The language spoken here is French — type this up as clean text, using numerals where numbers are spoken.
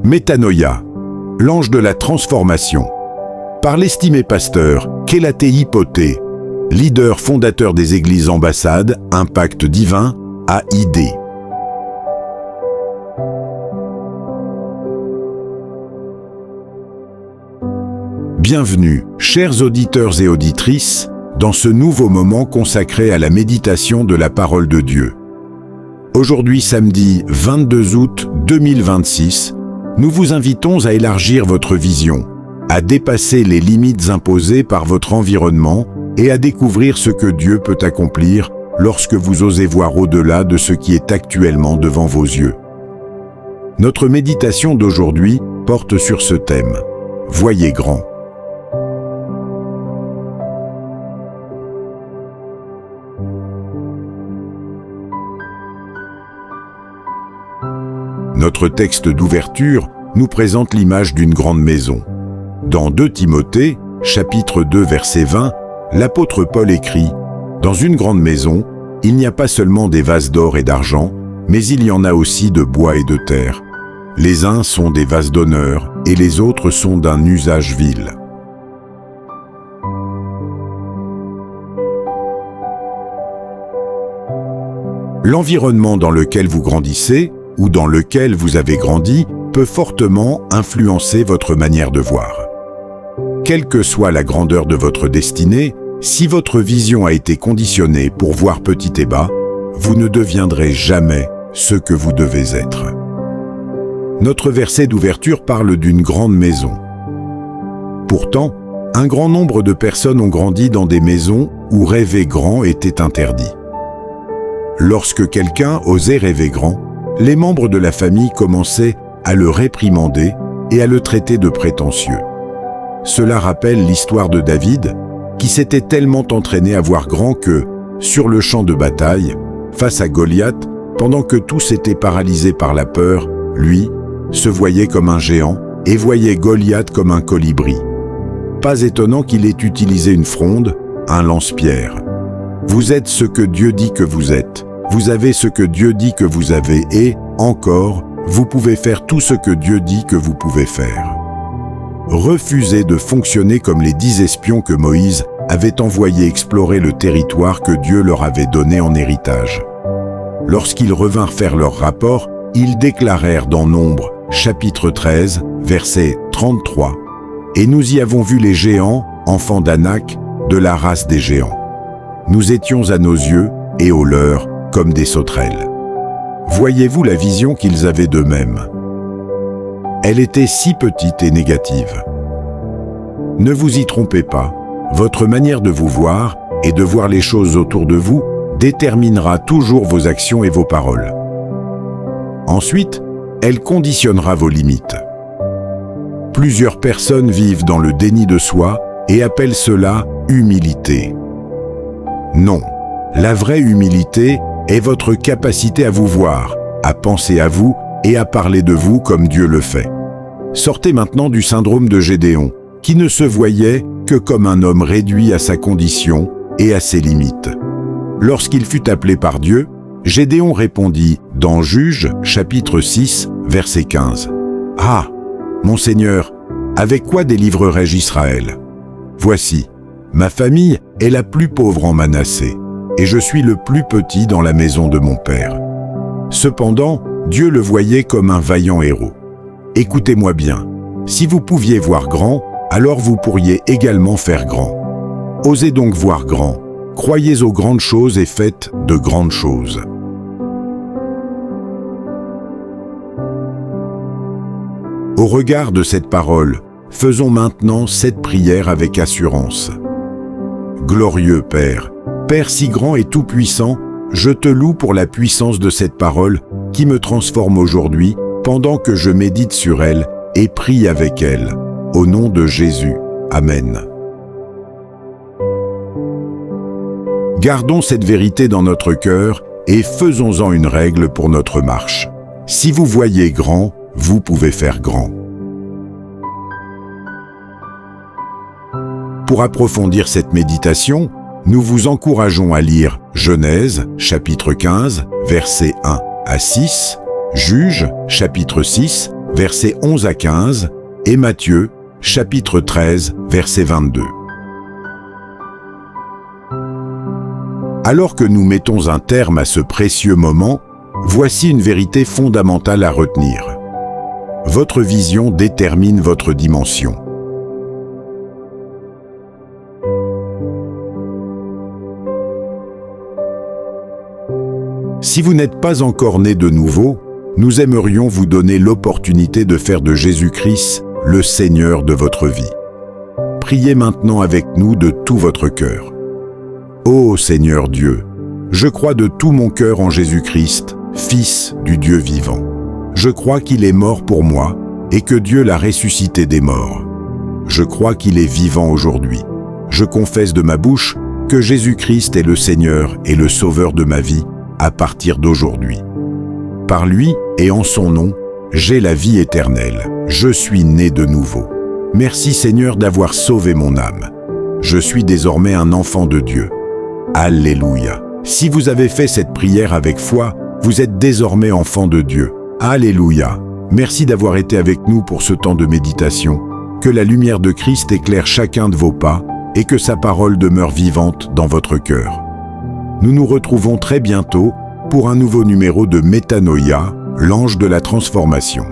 Métanoïa, l'ange de la transformation. Par l'estimé pasteur Kélatéi Poté, leader fondateur des églises ambassades, Impact Divin, AID. Bienvenue, chers auditeurs et auditrices, dans ce nouveau moment consacré à la méditation de la parole de Dieu. Aujourd'hui, samedi 22 août 2026, nous vous invitons à élargir votre vision, à dépasser les limites imposées par votre environnement et à découvrir ce que Dieu peut accomplir lorsque vous osez voir au-delà de ce qui est actuellement devant vos yeux. Notre méditation d'aujourd'hui porte sur ce thème. Voyez grand. Notre texte d'ouverture nous présente l'image d'une grande maison. Dans 2 Timothée, chapitre 2, verset 20, l'apôtre Paul écrit « Dans une grande maison, il n'y a pas seulement des vases d'or et d'argent, mais il y en a aussi de bois et de terre. Les uns sont des vases d'honneur et les autres sont d'un usage vil. » L'environnement dans lequel vous grandissez ou dans lequel vous avez grandi peut fortement influencer votre manière de voir. Quelle que soit la grandeur de votre destinée, si votre vision a été conditionnée pour voir petit et bas, vous ne deviendrez jamais ce que vous devez être. Notre verset d'ouverture parle d'une grande maison. Pourtant, un grand nombre de personnes ont grandi dans des maisons où rêver grand était interdit. Lorsque quelqu'un osait rêver grand, les membres de la famille commençaient à le réprimander et à le traiter de prétentieux. Cela rappelle l'histoire de David, qui s'était tellement entraîné à voir grand que, sur le champ de bataille, face à Goliath, pendant que tous étaient paralysés par la peur, lui se voyait comme un géant et voyait Goliath comme un colibri. Pas étonnant qu'il ait utilisé une fronde, un lance-pierre. Vous êtes ce que Dieu dit que vous êtes. Vous avez ce que Dieu dit que vous avez et, encore, vous pouvez faire tout ce que Dieu dit que vous pouvez faire. Refusez de fonctionner comme les 10 espions que Moïse avait envoyés explorer le territoire que Dieu leur avait donné en héritage. Lorsqu'ils revinrent faire leur rapport, ils déclarèrent dans Nombre, chapitre 13, verset 33, « Et nous y avons vu les géants, enfants d'Anak, de la race des géants. Nous étions à nos yeux, et aux leurs, comme des sauterelles. » Voyez-vous la vision qu'ils avaient d'eux-mêmes? Elle était si petite et négative. Ne vous y trompez pas, votre manière de vous voir et de voir les choses autour de vous déterminera toujours vos actions et vos paroles. Ensuite, elle conditionnera vos limites. Plusieurs personnes vivent dans le déni de soi et appellent cela humilité. Non, la vraie humilité est votre capacité à vous voir, à penser à vous et à parler de vous comme Dieu le fait. Sortez maintenant du syndrome de Gédéon, qui ne se voyait que comme un homme réduit à sa condition et à ses limites. Lorsqu'il fut appelé par Dieu, Gédéon répondit dans Juges, chapitre 6, verset 15. « Ah, mon Seigneur, avec quoi délivrerai-je Israël? Voici, ma famille est la plus pauvre en Manassé, et je suis le plus petit dans la maison de mon père. » Cependant, Dieu le voyait comme un vaillant héros. Écoutez-moi bien, si vous pouviez voir grand, alors vous pourriez également faire grand. Osez donc voir grand, croyez aux grandes choses et faites de grandes choses. Au regard de cette parole, faisons maintenant cette prière avec assurance. Glorieux Père, Père si grand et tout-puissant, je te loue pour la puissance de cette parole qui me transforme aujourd'hui pendant que je médite sur elle et prie avec elle. Au nom de Jésus. Amen. Gardons cette vérité dans notre cœur et faisons-en une règle pour notre marche. Si vous voyez grand, vous pouvez faire grand. Pour approfondir cette méditation, nous vous encourageons à lire Genèse, chapitre 15, versets 1 à 6, Juges, chapitre 6, versets 11 à 15, et Matthieu, chapitre 13, verset 22. Alors que nous mettons un terme à ce précieux moment, voici une vérité fondamentale à retenir. Votre vision détermine votre dimension. Si vous n'êtes pas encore né de nouveau, nous aimerions vous donner l'opportunité de faire de Jésus-Christ le Seigneur de votre vie. Priez maintenant avec nous de tout votre cœur. Ô Seigneur Dieu, je crois de tout mon cœur en Jésus-Christ, Fils du Dieu vivant. Je crois qu'il est mort pour moi et que Dieu l'a ressuscité des morts. Je crois qu'il est vivant aujourd'hui. Je confesse de ma bouche que Jésus-Christ est le Seigneur et le Sauveur de ma vie à partir d'aujourd'hui. Par lui et en son nom, j'ai la vie éternelle. Je suis né de nouveau. Merci Seigneur d'avoir sauvé mon âme. Je suis désormais un enfant de Dieu. Alléluia. Si vous avez fait cette prière avec foi, vous êtes désormais enfant de Dieu. Alléluia. Merci d'avoir été avec nous pour ce temps de méditation. Que la lumière de Christ éclaire chacun de vos pas et que sa parole demeure vivante dans votre cœur. Nous nous retrouvons très bientôt pour un nouveau numéro de Métanoïa, l'ange de la transformation.